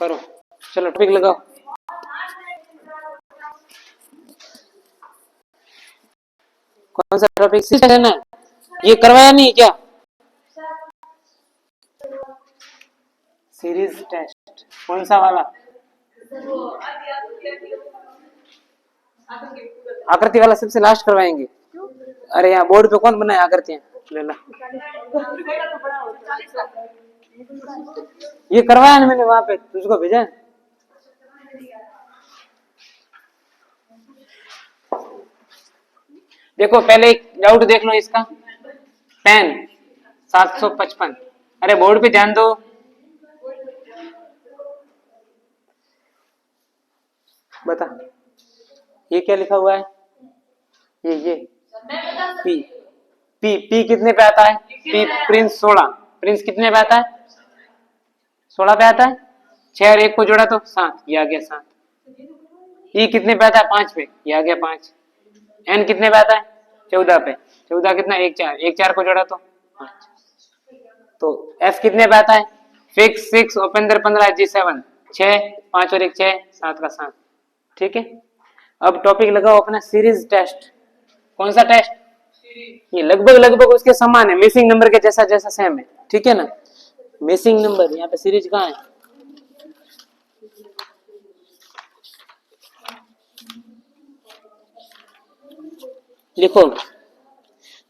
करो, चलो टॉपिक लगाओ। कौन सा टॉपिक है ना? ये करवाया नहीं क्या? सीरीज टेस्ट कौन सा वाला? आकृति वाला सबसे लास्ट करवाएंगे। अरे यहाँ बोर्ड पे कौन बनाया आकृतियां? लेला ये करवाया ना मैंने, वहां पे तुझको भेजा है। देखो पहले एक डाउट देख लो इसका। पेन 755। अरे बोर्ड पे ध्यान दो। बता ये क्या लिखा हुआ है? ये पी पी पी कितने पे आता है? P Prince 16। प्रिंस कितने पे आता है? 16 पे आता है। 6 और 1 को जोड़ा तो 7, ये आ गया 7। ई कितने पे आता है? 5 पे, ये आ गया 5। एन कितने पे आता है? 14 पे। 14 कितना? 1 4, 1 4 को जोड़ा तो 5। तो एफ कितने पे आता है? फिक्स 6 ओपेंदर 15 G7 6 5 और 1 6 7 का 7। ठीक है, अब टॉपिक लगाओ अपना सीरीज टेस्ट। कौन सा टेस्ट? ये लगभग लगभग उसके समान है, मिसिंग नंबर के जैसा जैसा सेम है। ठीक है ना? मिसिंग नंबर यहाँ पे सीरीज कहाँ है? लिखो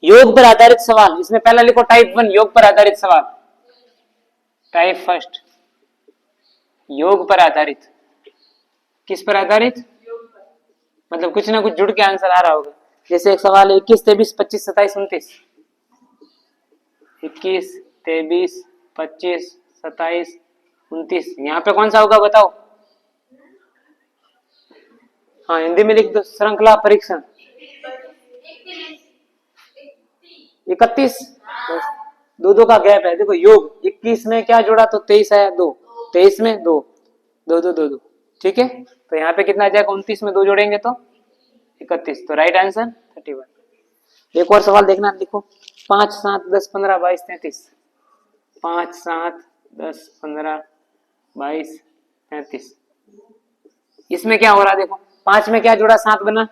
योग पर आधारित सवाल। इसमें पहला लिखो टाइप 1 योग पर आधारित सवाल। टाइप फर्स्ट योग पर आधारित। किस पर आधारित? मतलब कुछ ना कुछ जुड़ के आंसर आ रहा होगा। जैसे एक सवाल है 21 23 25 27 29। 21 23 25 27 29, यहाँ पे कौन सा होगा बताओ? हाँ हिंदी में लिख दो, श्रृंखला परीक्षण 31। दो दो का गैप है। देखो योग 21 में क्या जोड़ा तो 23 आया 2, 23 में 2 2 2 2 2। ठीक है, तो यहाँ पे कितना आ जाएगा? 29 में 2 जोड़ेंगे तो 31। तो राइट आंसर 31। एक और सवाल देखना, लिखो 5 7 10 15 22 33। 5 7 10 15 22 33। इसमें क्या हो रहा है? देखो 5 में क्या जुड़ा? 7 बना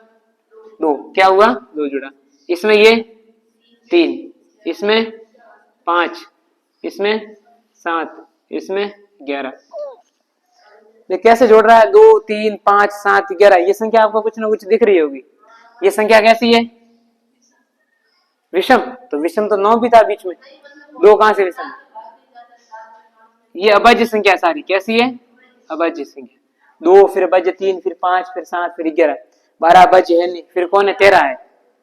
2, क्या हुआ? 2 जुड़ा। इसमें ये 3, इसमें 5, इसमें 7, इसमें 11। ये कैसे जोड़ रहा है? 2 3 5 7 11। ये संख्या आपको कुछ ना कुछ दिख रही होगी। ये संख्या कैसी है? विषम। तो विषम तो 9 भी था बीच में, 2 कहां से विषम? ये अभाज्य संख्या सारी कैसी है? अभाज्य संख्या। 2 फिर अभाज्य 3 फिर 5 फिर 7 फिर 11। 12 अभाज्य है नहीं, फिर कौन है? 13 है।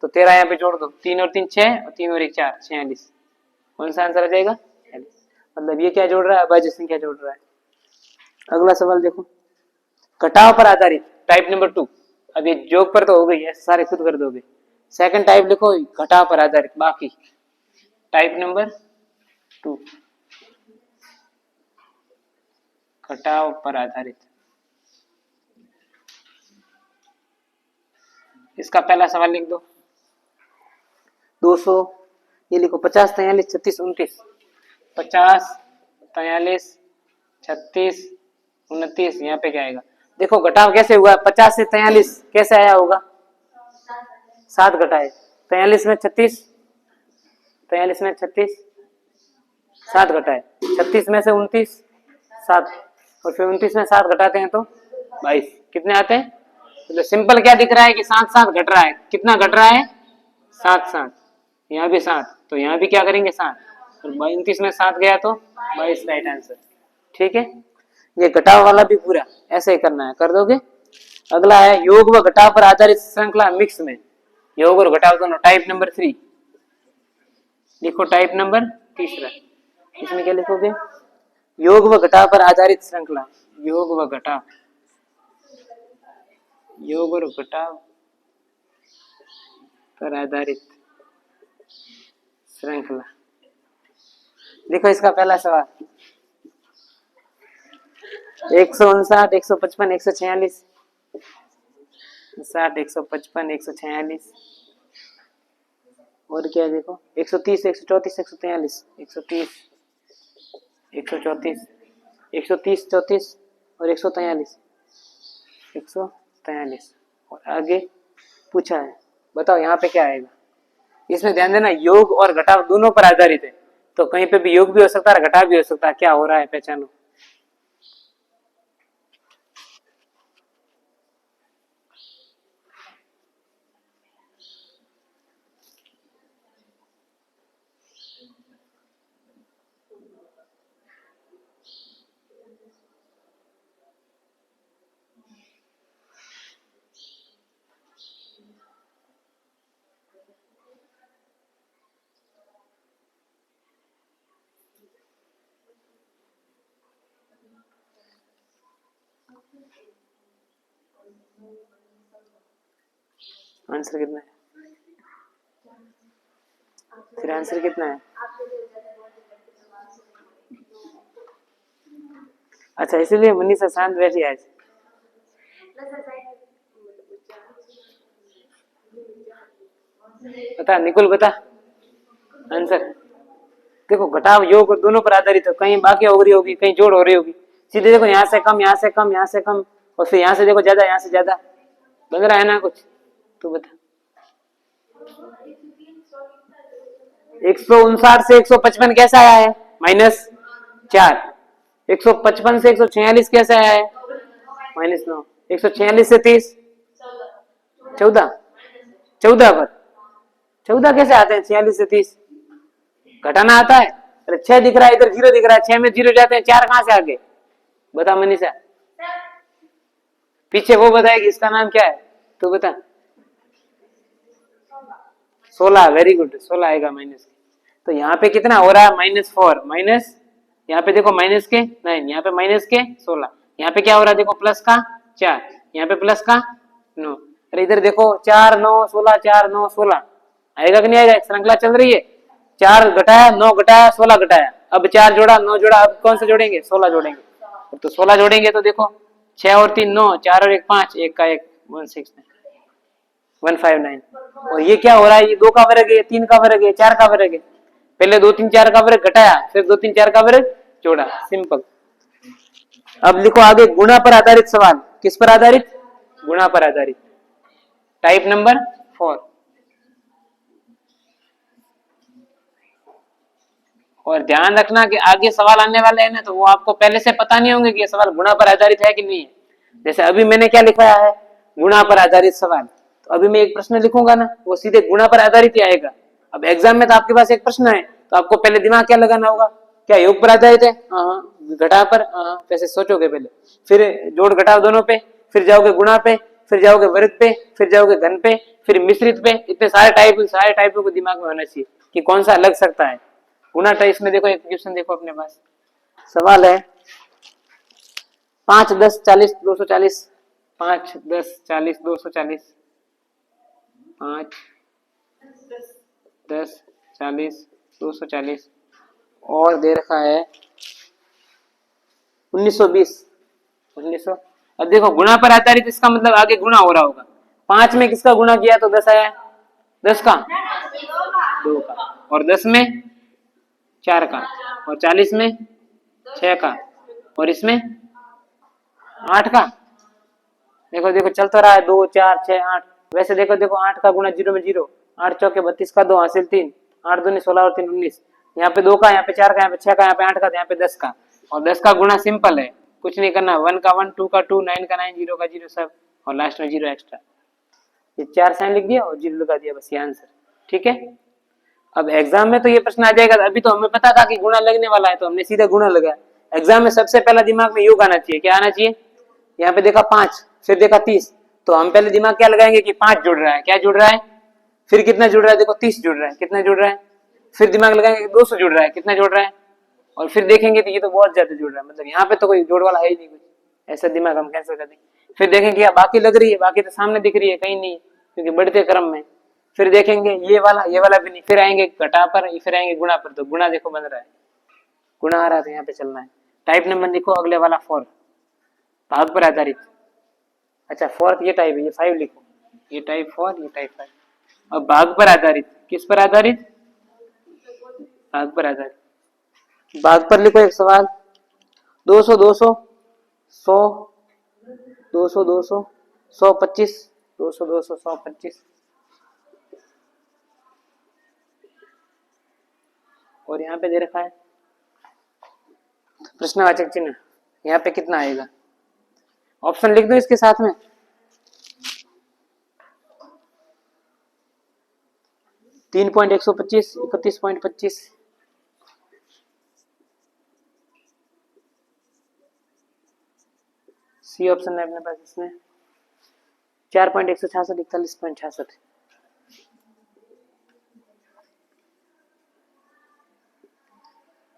तो 13 यहाँ पे जोड़ दो। 3 और 3 6 और 3 और 1 4 46। कौन सा आंसर आ जाएगा? 46। मतलब ये क्या जोड़ रहा है? अभाज्य संख्या जोड़ रहा है। अगला सवाल देखो, घटाव पर आधारित टाइप नंबर 2। अब ये जोग पर तो हो गई है, सारे खुद कर दोगे। सेकंड टाइप लिखो घटाव पर आधारित बाकी। टाइप नंबर 2 घटाव पर आधारित। इसका पहला सवाल लिख दो 200। ये लिखो 50 43 36 29। 50 43 36 29। यहाँ पे क्या आएगा? देखो घटाव कैसे हुआ? 50 से 43 कैसे आया होगा? 7 घटाए। 43 में 36, 43 में 36 7 घटाए। 36 में से 29 7, और फिर 29 में 7 घटाते हैं तो 22। कितने आते हैं? तो सिंपल क्या दिख रहा है कि 7 7 घट रहा है। कितना घट रहा है? 7 7। यहाँ भी 7, तो यहाँ भी क्या करेंगे? 7। और 29 में 7 गया तो 22 राइट आंसर। ठीक है, ये घटाव वाला भी पूरा ऐसे ही करना है, कर दोगे। अगला है योग व घटाव पर आधारित श्रृंखला मिक्स में। योग और घटाव दोनों। टाइप नंबर 3 लिखो। टाइप नंबर तीसरा। इसमें क्या लिखोगे? योग व घटाव पर आधारित श्रृंखला। योग व घटाव, योग और घटाव पर आधारित श्रृंखला। देखो इसका पहला सवाल 159 155 146 60 155 146। और क्या देखो 130 134 143 130 134 130 34 और 143, 143 और आगे पूछा है। बताओ यहाँ पे क्या आएगा। इसमें ध्यान देना योग और घटाव दोनों पर आधारित है, तो कहीं पे भी योग भी हो सकता है घटाव भी हो सकता है। क्या हो रहा है पहचानो। आंसर कितना है? फिर आंसर कितना है? अच्छा इसीलिए मनीषा शांत बैठी आज। बता निकुल बता आंसर। देखो घटाव योग और दोनों पर आधारित है, कहीं बाकी हो रही होगी कहीं जोड़ हो रही होगी। सीधे देखो यहाँ से कम यहाँ से कम यहाँ से कम और फिर यहाँ से देखो ज्यादा यहाँ से ज्यादा बन रहा है ना कुछ। तू बता। 159 से 155 कैसा आया है? -4। 155 से 146 कैसे आया है? -9। 146 से 30 14 14 पर 14 कैसे आते हैं? 46 से 30 घटाना आता है। अरे 6 दिख रहा है इधर 0 दिख रहा है, 6 में 0 जाते हैं, 4 कहां से आगे? बता मनीषा। पीछे वो बताएगी इसका नाम क्या है? तू बता। 16। वेरी गुड 16 आएगा माइनस। तो यहाँ पे कितना हो रहा है? -4 माइनस यहाँ पे देखो माइनस के 9 यहाँ पे माइनस के 16 यहाँ पे क्या हो रहा है देखो प्लस का 4 यहाँ पे प्लस का 9। अरे इधर देखो 4 9 16 4 9 16 आएगा कि नहीं आएगा? श्रृंखला चल रही है। 4 घटाया 9 घटाया 16 घटाया, अब 4 जोड़ा 9 जोड़ा, अब कौन सा जोड़ेंगे? 16 जोड़ेंगे। तो 16 जोड़ेंगे तो देखो 6 और 3 9 4 और 1 5 1 का 1 159। और ये क्या हो रहा है? ये 2 का वर्ग है, 3 का वर्ग है, 4 का वर्ग है। पहले 2 3 4 का वर्ग घटाया फिर 2 3 4 का वर्ग जोड़ा, सिंपल। अब लिखो आगे गुणा पर आधारित सवाल। किस पर आधारित? गुणा पर आधारित। Type number 4। और ध्यान रखना कि आगे सवाल आने वाले हैं ना, तो वो आपको पहले से पता नहीं होंगे कि ये सवाल गुणा पर आधारित है कि नहीं है। जैसे अभी मैंने क्या लिखवाया है? गुणा पर आधारित सवाल। तो अभी मैं एक प्रश्न लिखूंगा ना, वो सीधे गुणा पर आधारित ही आएगा। अब एग्जाम में तो आपके पास एक प्रश्न है, तो आपको पहले दिमाग क्या लगाना होगा? क्या योग पर आधारित है? घटाव पर? वैसे सोचोगे पहले, फिर जोड़ घटाव दोनों पे, फिर जाओगे गुणा पे, फिर जाओगे वर्ग पे, फिर जाओगे घन पे, फिर मिश्रित पे। इतने सारे टाइपों को दिमाग में होना चाहिए कि कौन सा लग सकता है। गुणा टाइप में देखो एक क्वेश्चन देखो अपने पास सवाल है 5 10 40 240। 5 10 40 240 5 10 40 240 और दे रखा है 1920 1900। अब देखो गुणा पर आधारित, इसका मतलब आगे गुणा हो रहा होगा। 5 में किसका गुणा किया तो 10 आया? 10 का 2 का, और 10 में 4 का, और 40 में 6 का, और इसमें 8 का। देखो देखो चल तो रहा है 2 4 6 8। वैसे देखो देखो 8 का गुणा 0 में 0, 8 चौके 32 का 2 हासिल 3, 8 दूनी 16 और 3 19। यहाँ पे 2 का, यहाँ पे 4 का, यहाँ पे 6 का, यहाँ पे 8 का, यहाँ पे 10 का। और 10 का गुणा सिंपल है, कुछ नहीं करना। 1 का 1, 2 का 2, 9 का 9, 0 का 0 सब, और लास्ट में 0 एक्स्ट्रा। ये 4 साइन लिख दिया और 0 लगा दिया, बस ये आंसर। ठीक है। अब एग्जाम में तो ये प्रश्न आ जाएगा। अभी तो हमें पता था कि गुणा लगने वाला है, तो हमने सीधा गुणा लगाया। एग्जाम में सबसे पहला दिमाग में योग आना चाहिए। क्या आना चाहिए? यहाँ पे देखा 5, फिर देखा 30, तो हम पहले दिमाग क्या लगाएंगे कि 5 जुड़ रहा है। क्या जुड़ रहा है? फिर कितना जुड़ रहा है? देखो 30 जुड़ रहा है। कितना जुड़ रहा है? फिर दिमाग लगाएंगे कि 200 जुड़ रहा है। कितना जुड़ रहा है? और फिर देखेंगे तो ये तो बहुत ज्यादा जुड़ रहा है, मतलब यहाँ पे तो कोई जोड़ वाला है ही नहीं कुछ। ऐसा दिमाग हम कैंसिल कर देंगे। फिर देखेंगे बाकी लग रही है, बाकी तो सामने दिख रही है, कहीं नहीं, क्योंकि बढ़ते क्रम में। फिर देखेंगे ये वाला भी नहीं, फिर आएंगे घटा पर, फिर आएंगे गुणा पर। तो गुणा देखो बन रहा है, गुणा आ रहा है, यहाँ पे चलना है। टाइप नंबर लिखो अगले वाला 4, भाग पर आधारित। अच्छा 4th ये टाइप है, ये 5 लिखो। ये टाइप 4, ये टाइप 5। अब भाग पर आधारित, किस पर आधारित? भाग पर आधारित। भाग पर लिखो एक सवाल 200 200 100, 200, 200, 125, 200, 200, 125 और यहाँ पे दे रखा है प्रश्नवाचक चिन्ह, यहाँ पे कितना आएगा? ऑप्शन लिख दो इसके साथ में। 3.125, 31.25, सी ऑप्शन है अपने पास इसमें। 4.166, 41.66।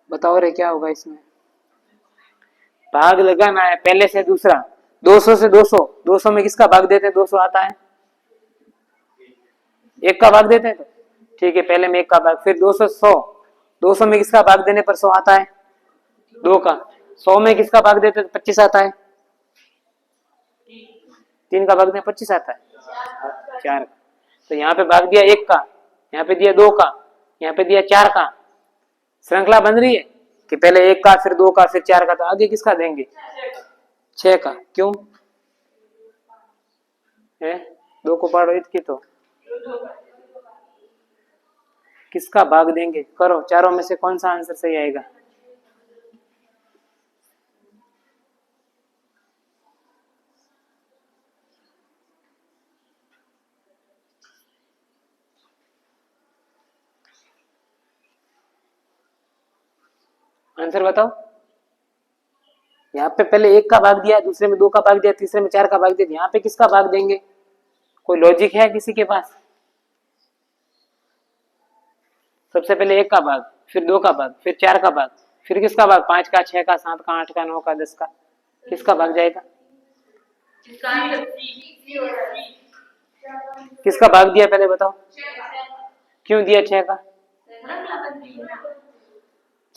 बताओ रे क्या होगा इसमें? भाग लगाना है पहले से दूसरा। 200 से 200, 200 में किसका भाग देते हैं? 200 आता है, एक का भाग देते हैं तो ठीक है, पहले में एक का भाग, फिर 200 100, 200 में किसका भाग देने पर 100 आता है? 2 का। 100 में किसका भाग देते तो 25 आता है, 3 का भाग देने 25 आता है, 4 का। तो यहाँ पे भाग दिया 1 का, यहाँ पे दिया 2 का, यहाँ पे दिया 4 का। श्रृंखला बन रही है कि पहले 1 का, फिर 2 का, फिर 4 का, तो आगे किसका देंगे? 6 का। क्यों है? 2 को पढ़ो इसकी, तो किसका भाग देंगे? करो, चारों में से कौन सा आंसर सही आएगा? आंसर बताओ। यहाँ पे पहले 1 का भाग दिया, दूसरे में 2 का भाग दिया, तीसरे में 4 का भाग दिया, यहाँ पे किसका भाग देंगे? कोई लॉजिक है किसी के पास? सबसे पहले 1 का भाग, फिर 2 का भाग, फिर 4 का भाग, फिर किसका भाग? 5 का, 6 का, 7 का, 8 का, 9 का, 10 का, किसका भाग जाएगा? किसका भाग दिया पहले बताओ? क्यों दिया 6 का?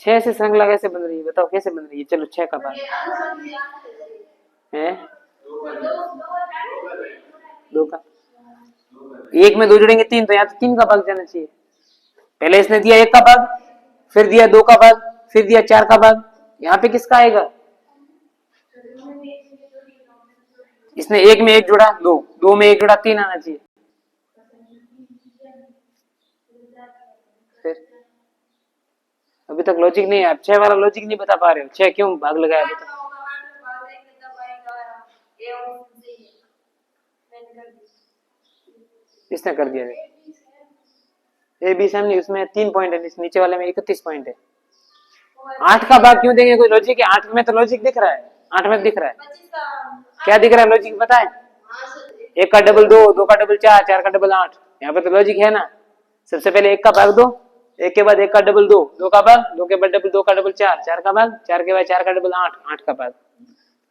6 से श्रृंखला कैसे बन रही है? बताओ कैसे बन रही है? चलो 6 का भाग है, 2 का, 1 में 2 जुड़ेंगे 3, तो यहाँ तो 3 का भाग जाना चाहिए। पहले इसने दिया 1 का भाग, फिर दिया 2 का भाग, फिर दिया 4 का भाग, यहाँ पे किसका आएगा? इसने 1 में 1 जुड़ा 2, 2 में 1 जुड़ा 3 आना चाहिए। फिर अभी तक लॉजिक नहीं है, आप 6 वाला लॉजिक नहीं बता पा रहे हो। 6 क्यों भाग लगाया अभी तक? इसने कर दिया ए बी नहीं, उसमें 3 पॉइंट है, इस नीचे वाले में 31 पॉइंट है। 8 का भाग क्यों देंगे? कोई लॉजिक है? 8 में तो लॉजिक दिख रहा है, 8 में दिख रहा है, क्या दिख रहा है लॉजिक बताए? 1 का डबल 2, 2 का डबल 4, 4 का डबल 8, यहाँ पे तो लॉजिक है ना। सबसे पहले 1 का भाग 2, 1 के बाद 1 का डबल 2, 2 का भाग, 2 के बाद डबल 2 का डबल 4, 4 का भाग, 4 के बाद 4 का डबल 8, 8 का भाग,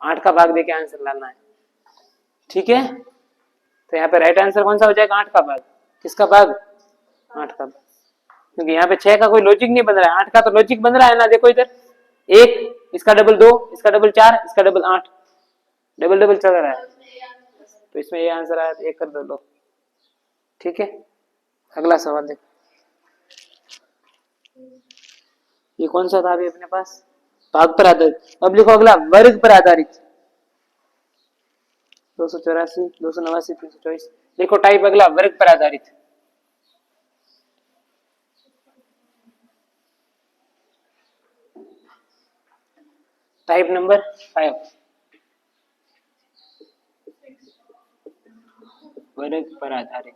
8 का भाग देके आंसर लाना है। ठीक है, तो यहाँ पे राइट आंसर कौन सा हो जाएगा? 8 का भाग। किसका भाग? 8 का भाग, क्योंकि यहाँ पे 6 का कोई लॉजिक नहीं बन रहा है, 8 का तो लॉजिक बन रहा है ना। देखो इधर 1, इसका डबल 2, इसका डबल 4, इसका डबल 8, डबल डबल चल रहा है, तो इसमें ये आंसर आया, तो 1 कर दो लो। ठीक है, अगला सवाल देखो, ये कौन सा था अभी अपने पास? भाग पर आधारित। अब लिखो अगला, वर्ग पर आधारित। 284, 289, 324। देखो टाइप अगला, वर्ग पर आधारित। टाइप नंबर 5, वर्ग पर आधारित।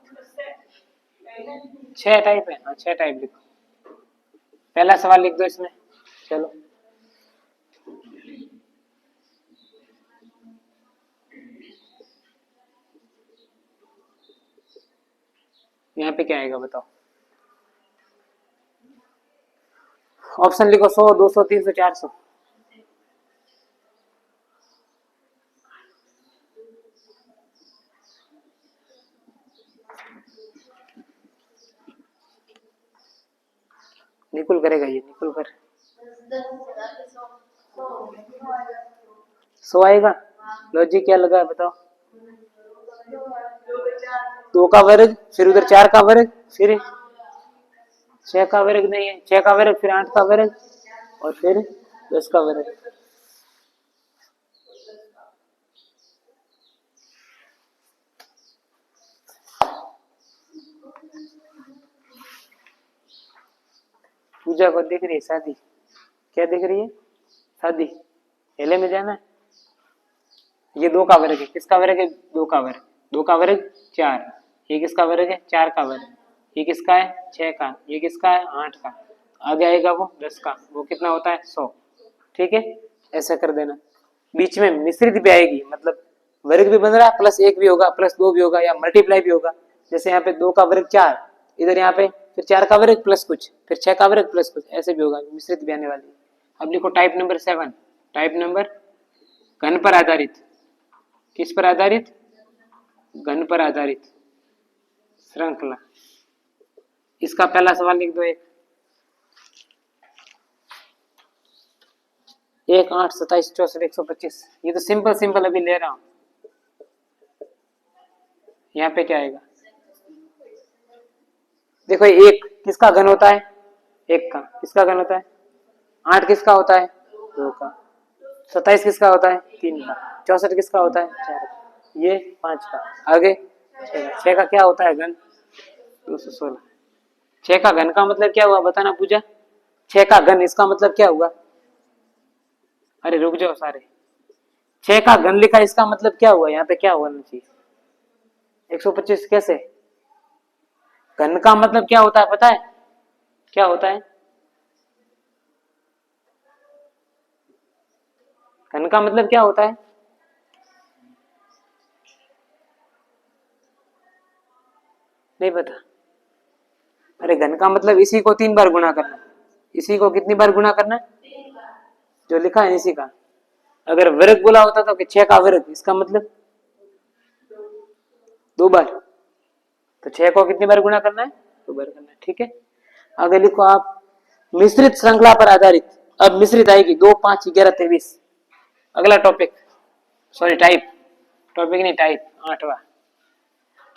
6 टाइप है, हाँ 6 टाइप लिखो। पहला सवाल लिख दो इसमें, चलो। यहाँ पे क्या आएगा बताओ? ऑप्शन लिखो, 100, 200, 300, 400। निकुल करेगा, ये निकुल कर। 100 आएगा। लॉजिक क्या लगा है बताओ? 2 का वर्ग, फिर उधर 4 का वर्ग, फिर 6 का वर्ग नहीं है, 6 का वर्ग, फिर 8 का वर्ग, और फिर 10 का वर्ग। पूजा को दिख रही है शादी, क्या दिख रही है? शादी। हेले में जाना है। ये 2 का वर्ग है, किसका वर्ग है? 2 का वर्ग। 2 का वर्ग 4, ये किसका वर्ग है? 4 का वर्ग। ये किसका है? 6 का। ये किसका है? 8 का। आगे आएगा वो 10 का, वो कितना होता है? 100। ठीक है, ऐसा कर देना। बीच में मिश्रित भी आएगी, मतलब वर्ग भी बन रहा है, प्लस 1 भी होगा, प्लस 2 भी होगा, या मल्टीप्लाई भी होगा। जैसे यहाँ पे 2 का वर्ग 4, इधर यहाँ पे फिर 4 का वर्ग प्लस कुछ, फिर 6 का वर्ग प्लस कुछ, ऐसे भी होगा, मिश्रित भी आने वाली है। अब लिखो टाइप नंबर 7। टाइप नंबर घन पर आधारित। किस पर आधारित? घन पर आधारित श्रृंखला। इसका पहला सवाल लिख दो। 1 8 27 64 125। ये तो सिंपल अभी ले रहा हूं। यहाँ पे क्या आएगा? देखो 1 किसका घन होता है? 1 का। किसका घन होता है? 8 किसका होता है? 2 का। 27 किसका होता है? 3 का। 64 किसका होता है? 4 का। ये 5 का। आगे 6 का क्या होता है घन? 216। 6 का घन का मतलब क्या हुआ बताना पूजा? 6 का घन इसका मतलब क्या हुआ? अरे रुक जाओ सारे। 6 का घन लिखा, इसका मतलब क्या हुआ? यहाँ पे क्या होना चाहिए? 125 कैसे? घन का मतलब क्या होता है पता है? क्या होता है? घन का मतलब क्या होता है? नहीं पता? अरे घन का मतलब इसी को 3 बार गुणा करना। इसी को कितनी बार गुणा करना? जो लिखा है इसी का। अगर वर्ग बोला होता तो 6 का वर्ग, इसका मतलब 2 बार। तो 6 को कितनी बार गुणा करना है? 2 बार करना है। ठीक है, आगे लिखो आप मिश्रित श्रृंखला पर आधारित। अब मिश्रित आएगी 2 5 11 23। अगला टॉपिक, सॉरी टाइप, टॉपिक नहीं टाइप, 8वां।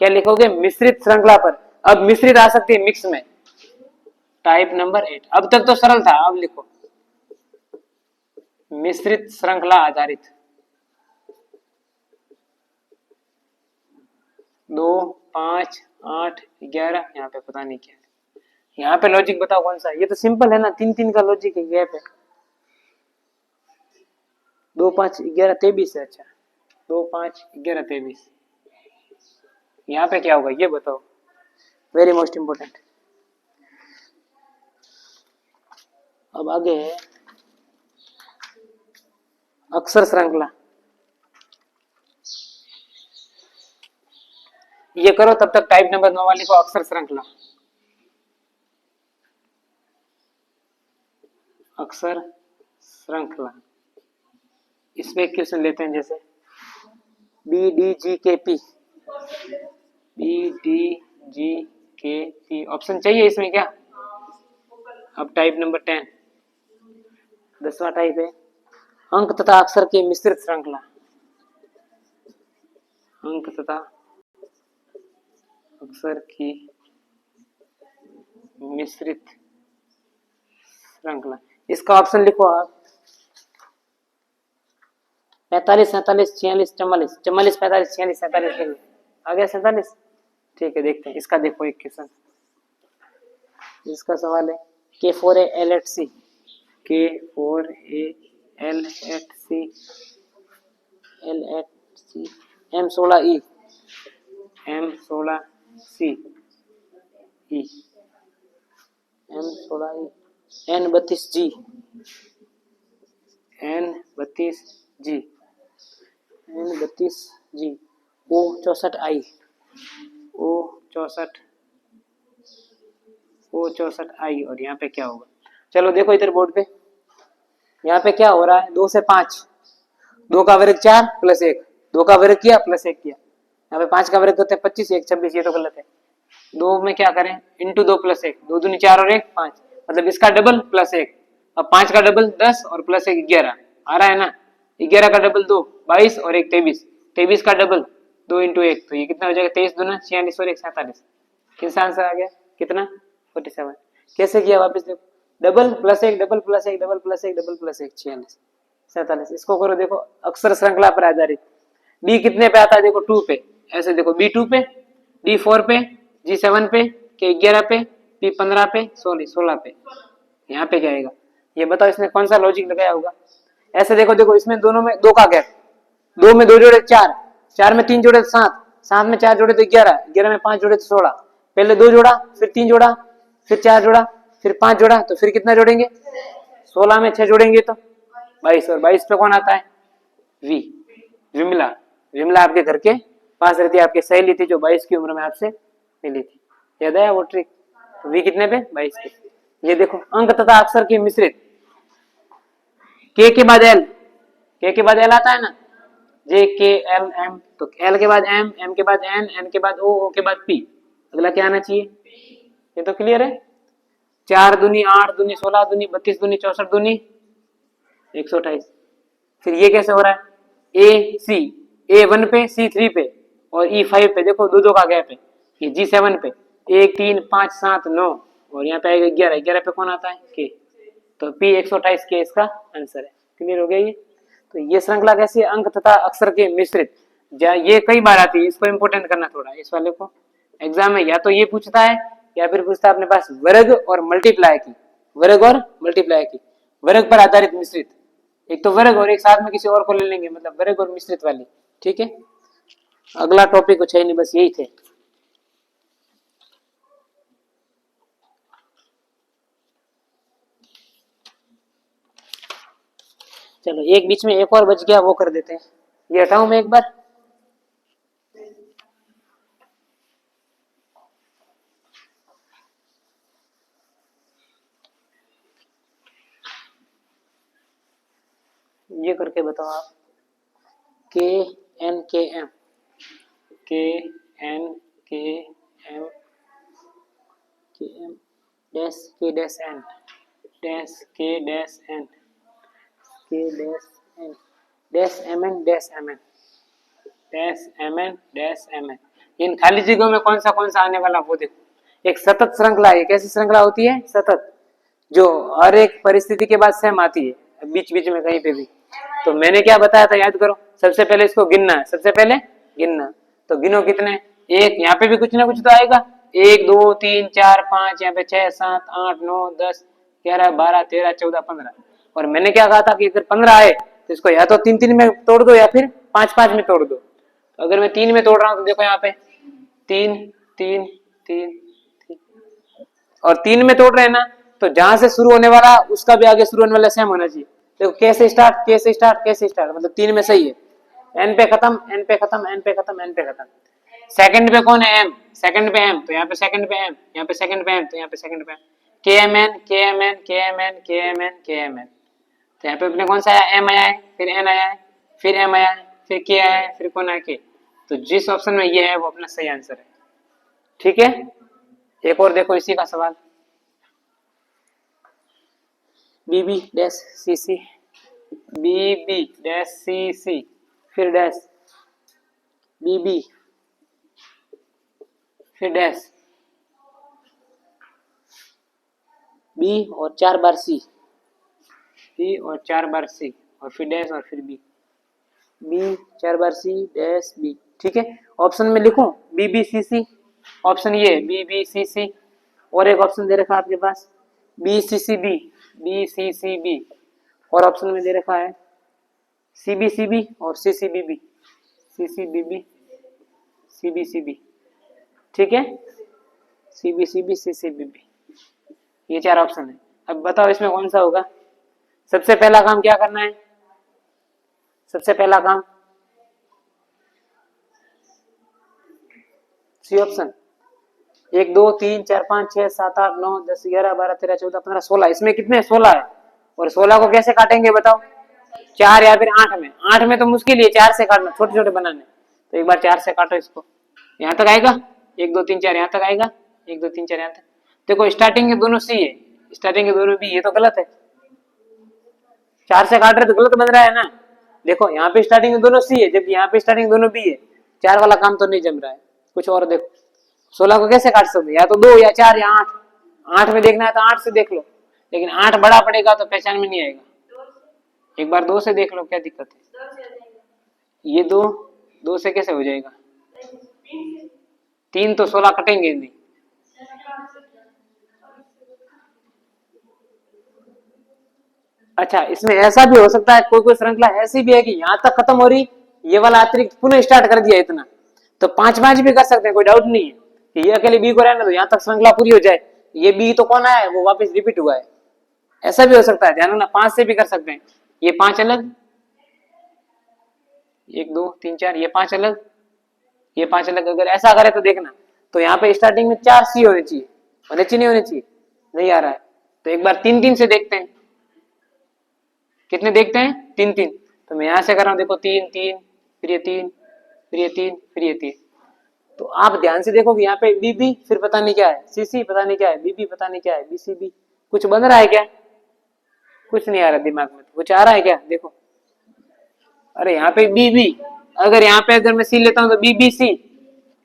क्या लिखोगे? मिश्रित श्रृंखला पर। अब मिश्रित आ सकती है मिक्स में। Type number 8। अब तक तो सरल था, अब लिखो मिश्रित श्रृंखला आधारित। 2 5 8 11। यहाँ पे पता नहीं क्या है, यहाँ पे लॉजिक बताओ कौन सा है? ये तो सिंपल है ना, 3 3 का लॉजिक है। गैप है। 2 5 11 23 है। अच्छा 2 5 11 23। यहाँ पे क्या होगा ये बताओ, वेरी मोस्ट इंपोर्टेंट। अब आगे है अक्षर श्रृंखला। ये करो तब तक टाइप नंबर 9 वाली को अक्षर श्रृंखला। अक्षर श्रृंखला, इसमें क्वेश्चन लेते हैं जैसे बी डी जी के पी। बी डी जी के पी ऑप्शन चाहिए इसमें क्या? अब टाइप नंबर 10, 10वां टाइप है अंक तथा अक्षर की मिश्रित श्रृंखला। अंक तथा अक्षर की मिश्रित श्रृंखला। इसका ऑप्शन लिखो आप 45 47 46 44 44 45 46 47। आ गया 47? ठीक है, देखते हैं इसका। देखो एक क्वेश्चन, इसका सवाल है K4AL8C। K4AL8C L8C M16E M16C E M16E N32G N32G N32G O64I O64I। और यहाँ पे क्या होगा? चलो देखो इधर बोर्ड पे, यहाँ पे क्या हो रहा है? 2 से 5, 2 का वर्ग 4 प्लस 1, 2 का वर्ग किया प्लस 1 किया। यहाँ पे 5 का वर्ग करते हैं 25, 1 26, ये तो गलत है। 2 में क्या करें? इंटू 2 प्लस 1, 2 दूनी 4 और 1 5, मतलब इसका डबल प्लस 1। अब 5 का डबल 10 और प्लस 1 11 आ रहा है ना। 11 का डबल 2 22 और 1 23, 23 का डबल 2 इंटू 1, तो ये कितना हो जाएगा? 23 दूना 46 और 1 47। किस आंसर आ गया? कितना? 47। कैसे किया? वापस देखो, double plus 1 double plus 1 double plus 1 double plus 1 46 47। इसको करो, देखो अक्षर श्रृंखला पर आधारित। बी कितने पे आता है? देखो 2 पे। ऐसे देखो बी 2 पे, डी 4 पे, जी 7 पे, के 11 पे, पी 15 पे, 16 पे। यहाँ पे क्या आएगा, ये बताओ इसने कौन सा लॉजिक लगाया होगा। ऐसे देखो देखो, इसमें दोनों में 2 का गैप, 2 में 2 जोड़े 4, 4 में 3 जोड़े तो 7, 7 में 4 जोड़े तो 11, 11 में 5 जोड़े तो 16। पहले 2 जोड़ा, फिर 3 जोड़ा, फिर 4 जोड़ा, फिर 5 जोड़ा, तो फिर कितना जोड़ेंगे, 16 में 6 जोड़ेंगे तो 22, और 22 पे कौन आता है, वी, विमला। विमला आपके घर के पास रहती है, आपकी सहेली थी जो 22 की उम्र में आपसे मिली थी, याद आया वो ट्रिक। तो वी कितने पे, 22 पे। ये देखो अंक तथा अक्षर की मिश्रित, के बाद एल, के बाद एल आता है ना, जे के एल एम, तो एल के बाद एम, एम के बाद एन, एन के बाद ओ के बाद पी, अगला क्या आना चाहिए, ये तो क्लियर है। 4 दूनी 8 दूनी 16 दूनी 32 दूनी 64 दूनी 128। फिर ये कैसे हो रहा है, ए सी, ए 1 पे, सी 3 पे और ई 5 पे, देखो दो दो का गैप है। ये जी 7 पे 1 3 5 7 9, और यहाँ पे आएगा 11, 11 पे कौन आता है, के। तो पी 128 के इसका आंसर है। क्लियर हो गया ये। तो ये श्रृंखला कैसी है, अंक तथा अक्षर के मिश्रित। ये कई बार आती है, इसको इंपोर्टेंट करना थोड़ा, इस वाले को एग्जाम में या तो ये पूछता है या फिर पूछता है अपने पास वर्ग और मल्टीप्लाई की, वर्ग और मल्टीप्लाई की, वर्ग पर आधारित मिश्रित। एक तो वर्ग और एक साथ में किसी और को ले लेंगे, मतलब वर्ग और मिश्रित वाली। ठीक है, अगला टॉपिक कुछ है नहीं, बस यही थे। चलो एक बीच में एक और बच गया, वो कर देते हैं। ये हटाऊं मैं एक बार, ये करके बताओ आप, के एन के एम, के N K M, K M dash K dash N, dash K dash N, K dash N, dash M N, dash M N, dash M N, dash M N. इन खाली जगहों में कौन सा आने वाला वो देखो। एक सतत श्रृंखला है, कैसी श्रृंखला होती है, सतत, जो हर एक परिस्थिति के बाद सेम आती है, बीच बीच में कहीं पे भी। तो मैंने क्या बताया था, याद करो। सबसे पहले इसको गिनना है, सबसे पहले गिनना। तो गिनो कितने, एक, यहाँ पे भी कुछ ना कुछ तो आएगा, 1 2 3 4 5, यहाँ पे 6 7 8 9 10 11 12 13 14 15। और मैंने क्या कहा था कि अगर 15 आए तो इसको या तो 3 3 में तोड़ दो या फिर 5 5 में तोड़ दो। तो अगर मैं 3 में तोड़ रहा हूँ तो देखो यहाँ पे 3 3 3 और 3 में तोड़ रहे हैं ना, तो जहां से शुरू होने वाला उसका भी आगे शुरू होने वाला सेम होना चाहिए। देखो कैसे स्टार्ट, कैसे स्टार्ट, कैसे स्टार्ट, मतलब 3 में सही है, एन पे खत्म, एन पे खत्म, एन पे खत्म, एन पे खत्म। सेकंड पे कौन है, एम, सेकंड पे एम, तो यहाँ पे सेकंड पे एम, यहाँ पे सेकंड पे एम, तो यहाँ पे सेकंड पे M, K M N, K M N, K M N, K M N, K M N. तो यहाँ पे अपने कौन सा आया, एम आया है, फिर एन आया है, फिर एम आया है, फिर के आया है, फिर कौन आया, के। तो जिस ऑप्शन में ये है वो अपना सही आंसर है। ठीक है, एक और देखो इसी का सवाल, बीबी डैश सी सी, बीबी डैश सी सी, फिर डैश बीबी, फिर डैश बी और 4 बार सी, बी और 4 बार सी, और फिर डैश और फिर बी, बी 4 बार सी डैश बी। ठीक है, ऑप्शन में लिखूं B B C C, option ये बी बी सी सी, और एक ऑप्शन दे रखा है आपके पास B C C B, B C C B, और ऑप्शन में दे रखा है सी बी सी बी और C C B B, C C B B, C B C B. ठीक है, C B C B, C C B B, ये 4 option है। अब बताओ इसमें कौन सा होगा। सबसे पहला काम क्या करना है, सबसे पहला काम सी ऑप्शन, 1 2 3 4 5 6 7 8 9 10 11 12 13 14 15 16, इसमें कितने 16 है। और 16 को कैसे काटेंगे बताओ, 4 या फिर 8 में, 8 में तो मुश्किल है 4 से काटना, छोटे छोटे बनाने। तो एक बार 4 से काटो इसको, यहाँ तक आएगा 1 2 3 4, यहाँ तक आएगा 1 2 3 4, यहाँ तक। देखो स्टार्टिंग के दोनों सी है, स्टार्टिंग के दोनों बी, ये तो गलत है, 4 से काट रहे तो गलत बन रहा है ना। देखो यहाँ पे स्टार्टिंग में दोनों सी है, जबकि यहाँ पे स्टार्टिंग दोनों बी है, 4 वाला काम तो नहीं जम रहा है। कुछ और देखो, 16 को कैसे काट सकते, या तो 2 या 4 या 8, 8 में देखना है तो 8 से देख लो, लेकिन 8 बड़ा पड़ेगा तो पहचान में नहीं आएगा। एक बार 2 से देख लो, क्या दिक्कत है। ये 2 से कैसे हो जाएगा, 3 तो 16 कटेंगे नहीं। अच्छा, इसमें ऐसा भी हो सकता है कोई कोई श्रृंखला ऐसी भी है कि यहाँ तक खत्म हो रही, ये वाला अतिरिक्त पुनः स्टार्ट कर दिया इतना, तो 5 5 भी कर सकते हैं, कोई डाउट नहीं है कि ये अकेले बी को रहने दो, यहाँ तक श्रृंखला पूरी हो जाए, ये बी तो कौन आया है वो वापस रिपीट हुआ है, ऐसा भी हो सकता है। ध्यान रखना 5 से भी कर सकते हैं, ये 5 अलग, 1 2 3 4, ये 5 अलग, ये 5 अलग, अगर ऐसा करे तो देखना, तो यहाँ पे स्टार्टिंग में 4 सी होने चाहिए, होने चाहिए नहीं होने चाहिए, नहीं आ रहा है, तो एक बार 3 3 से देखते हैं, कितने देखते हैं 3 3, तो मैं यहां से कर रहा हूं, देखो 3 3, फिर ये 3, फिर ये 3, फिर ये 3, तो आप ध्यान से देखो कि यहाँ पे बीबी फिर पता नहीं क्या है, सीसी पता नहीं क्या है, बीबी पता नहीं क्या है, बीसीबी, कुछ बन रहा है क्या, कुछ नहीं आ रहा दिमाग में, कुछ आ रहा है क्या, देखो, अरे यहाँ पे बीबी, अगर यहाँ पे अगर मैं सी लेता हूं तो बीबीसी,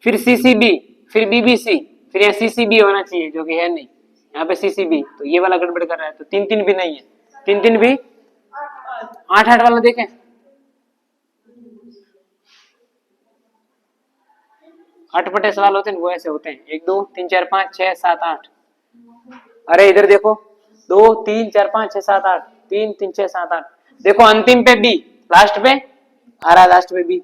फिर सीसीबी, फिर बीबीसी, फिर यहाँ सीसीबी होना चाहिए जो कि है नहीं, यहाँ पे सीसीबी, तो ये वाला गड़बड़ कर रहा है, तो 3 3 भी नहीं है, 3 3 भी 8 8 वाला देखें, 8 सवाल होते हैं वो ऐसे होते हैं, 1 2 3 4 5 6 7 8, अरे इधर देखो 2 3 4 5 6 7 8, 3 3 6 7 8, देखो अंतिम पे बी, लास्ट पे आ रहा, लास्ट पे बी,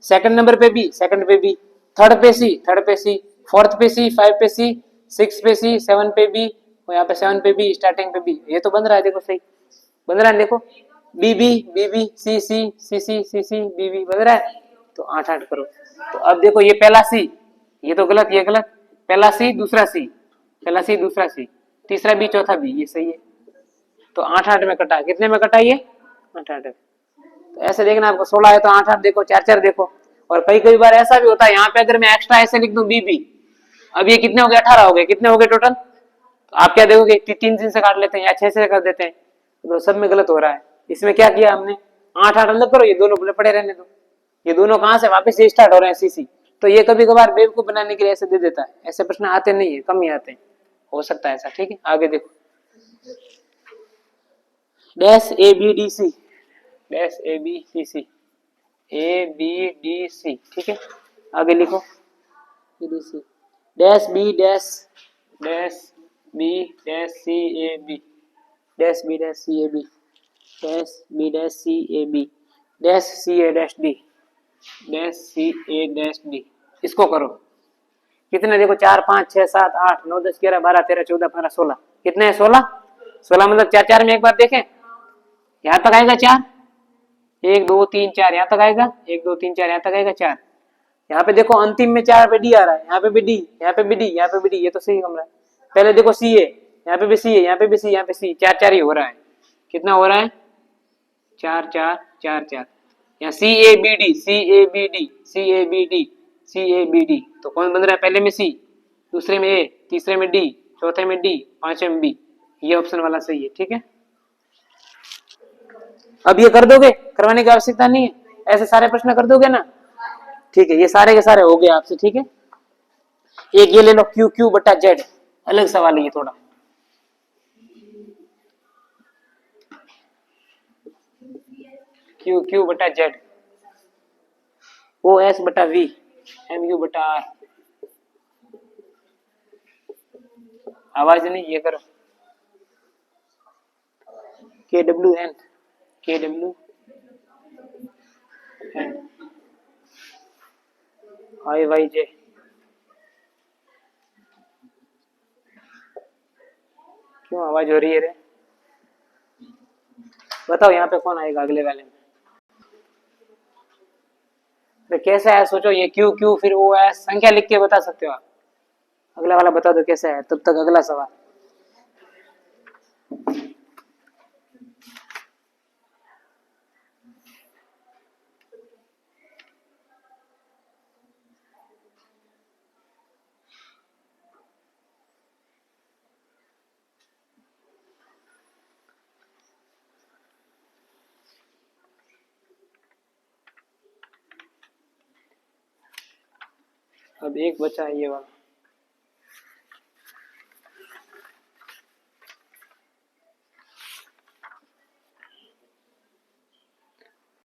सेकंड नंबर पे बी, सेकंड पे बी, थर्ड पे सी, थर्ड पे सी, फोर्थ पे सी, 5 पे सी, 6 पे सी, 7 पे बी, और यहाँ पे 7 पे बी, स्टार्टिंग पे बी, ये तो बन रहा है, देखो सही बन रहा है, देखो B B B B C C C C C C B B बन रहा है, तो 8 8 करो, तो अब देखो ये पहला सी, ये तो गलत, ये गलत, पहला सी दूसरा सी, पहला सी दूसरा सी, तीसरा बी चौथा बी, ये सही है, तो 8 8 में कटा, कितने में कटा ये 8 8, तो ऐसे देखना आपको 16 है तो 8 8 देखो, 4 4 देखो, और कई कई बार ऐसा भी होता है यहाँ पे अगर मैं एक्स्ट्रा ऐसे लिख दूं बीबी, अब ये कितने हो गए 18 हो गए, कितने हो गए टोटल, तो आप क्या देखोगे 3 3 से काट लेते हैं या 6 से कर देते हैं, तो सब में गलत हो रहा है, इसमें क्या किया हमने 8 8 अलग करो, ये दोनों पड़े रहने दो, ये दोनों कहां से वापस से स्टार्ट हो रहे हैं सीसी, तो ये कभी कभार बेवकूफ बनाने के लिए ऐसे दे देता है, ऐसे प्रश्न आते नहीं है, कम ही आते हैं, हो सकता है ऐसा, ठीक है आगे देखो, dash A B D C, dash A B C C, A B D C, ठीक है आगे लिखो, B D C, dash B dash, dash B dash C A B, dash B dash C A B, dash B dash C A B, dash C A dash D, dash C A dash D, इसको करो, कितने देखो 4 5 6 7 8 9 10 11 12 13 14 15 16, कितने हैं 16, 16 मतलब 4 4 में एक बार देखें, यहाँ तक आएगा 4, 1 2 3 4 यहाँ तक आएगा, 1 2 3 4 यहाँ तक आएगा 4, यहाँ पे देखो अंतिम में 4 पे डी आ रहा है, यहाँ पे भी डी, यहाँ पे भी डी, यहाँ पे भी डी, ये तो सही कम रहा है, पहले देखो सी है, यहाँ पे भी सी है, यहाँ पे भी सी, यहाँ पे सी, 4 4 ही हो रहा है, कितना हो रहा है 4 4 4 4, यहाँ C A B D, C A B D, C A B D, C A B D, तो कौन बन रहा है, पहले में सी, दूसरे में ए, तीसरे में डी, चौथे में डी, पांचवे में बी, ये ऑप्शन वाला सही है, ठीक है। अब ये कर दोगे, करवाने की आवश्यकता नहीं है, ऐसे सारे प्रश्न कर दोगे ना, ठीक है, ये सारे के सारे हो गए आपसे, ठीक है। एक ये ले लो क्यू क्यू बटा जेड, अलग सवाल है ये थोड़ा, क्यू क्यू बटा जेड, ओ एस बटा वी, एम यू बटा आर, आवाज नहीं, ये करो के डब्ल्यू एन, के डब्ल्यू एन, आई वाई जे, क्यों आवाज हो रही है रे, बताओ यहाँ पे कौन आएगा अगले वाले में, तो कैसा है सोचो, ये क्यू क्यू फिर वो एस, संख्या लिख के बता सकते हो आप, अगला वाला बता दो कैसा है, तब तक अगला सवाल, अब एक बचा है ये वाला,